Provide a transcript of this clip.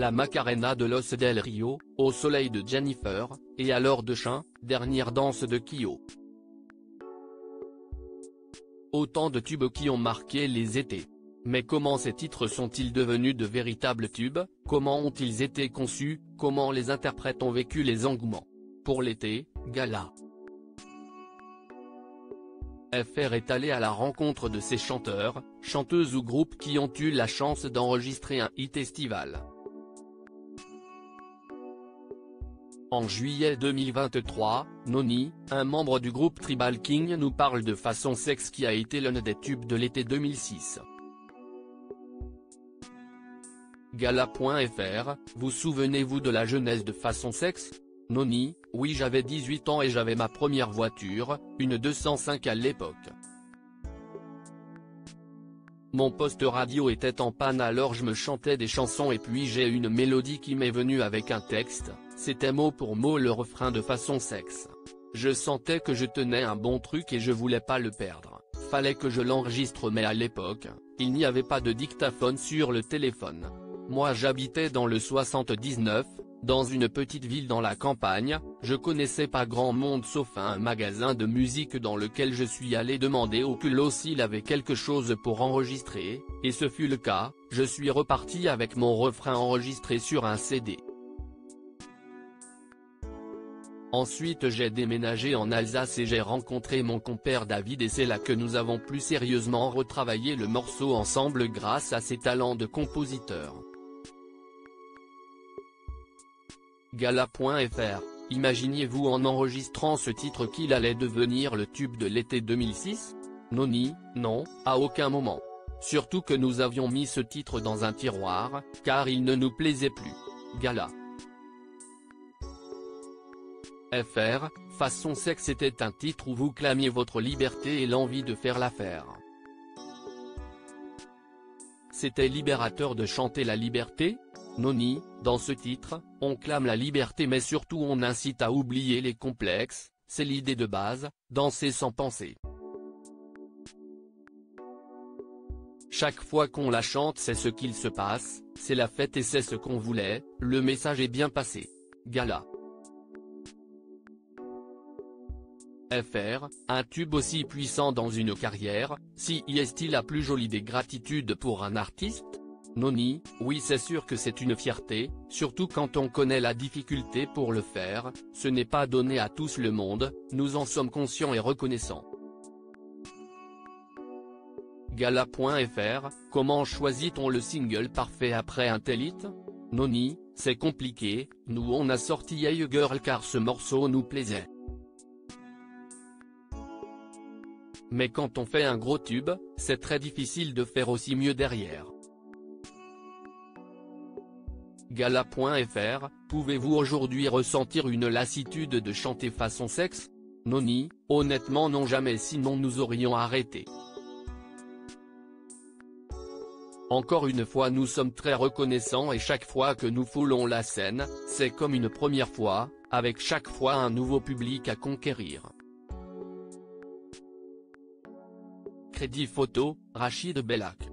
la Macarena de Los del Rio, Au soleil de Jennifer, et Alors de Chien, dernière danse de Kyo. Autant de tubes qui ont marqué les étés. Mais comment ces titres sont-ils devenus de véritables tubes, comment ont-ils été conçus, comment les interprètes ont vécu les engouements? Pour l'été, Gala. FR est allé à la rencontre de ces chanteurs, chanteuses ou groupes qui ont eu la chance d'enregistrer un hit estival. En juillet 2023, Noni, un membre du groupe Tribal King nous parle de Façon Sexe qui a été l'un des tubes de l'été 2006. Gala.fr, vous souvenez-vous de la jeunesse de Façon Sexe? Noni, oui, j'avais 18 ans et j'avais ma première voiture, une 205 à l'époque. Mon poste radio était en panne alors je me chantais des chansons et puis j'ai une mélodie qui m'est venue avec un texte, c'était mot pour mot le refrain de Façon Sexe. Je sentais que je tenais un bon truc et je voulais pas le perdre, fallait que je l'enregistre mais à l'époque, il n'y avait pas de dictaphone sur le téléphone. Moi j'habitais dans le 79, dans une petite ville dans la campagne, je connaissais pas grand monde sauf un magasin de musique dans lequel je suis allé demander au culot s'il avait quelque chose pour enregistrer, et ce fut le cas, je suis reparti avec mon refrain enregistré sur un CD. Ensuite j'ai déménagé en Alsace et j'ai rencontré mon compère David et c'est là que nous avons plus sérieusement retravaillé le morceau ensemble grâce à ses talents de compositeur. Gala.fr, imaginiez-vous en enregistrant ce titre qu'il allait devenir le tube de l'été 2006? Noni, non, à aucun moment. Surtout que nous avions mis ce titre dans un tiroir, car il ne nous plaisait plus. Gala. FR, Façon Sexe était un titre où vous clamiez votre liberté et l'envie de faire l'affaire. C'était libérateur de chanter la liberté? Noni, dans ce titre, on clame la liberté mais surtout on incite à oublier les complexes, c'est l'idée de base, danser sans penser. Chaque fois qu'on la chante c'est ce qu'il se passe, c'est la fête et c'est ce qu'on voulait, le message est bien passé. Gala. FR, un tube aussi puissant dans une carrière, si est-il la plus jolie des gratitudes pour un artiste? Noni, oui c'est sûr que c'est une fierté, surtout quand on connaît la difficulté pour le faire, ce n'est pas donné à tous le monde, nous en sommes conscients et reconnaissants. Gala.fr, comment choisit-on le single parfait après un tel hit? Noni, c'est compliqué, nous on a sorti Hey Girl car ce morceau nous plaisait. Mais quand on fait un gros tube, c'est très difficile de faire aussi mieux derrière. Gala.fr, pouvez-vous aujourd'hui ressentir une lassitude de chanter Façon Sexe? Noni, honnêtement non jamais sinon nous aurions arrêté. Encore une fois nous sommes très reconnaissants et chaque fois que nous foulons la scène, c'est comme une première fois, avec chaque fois un nouveau public à conquérir. Crédit photo, Rachid Bellac.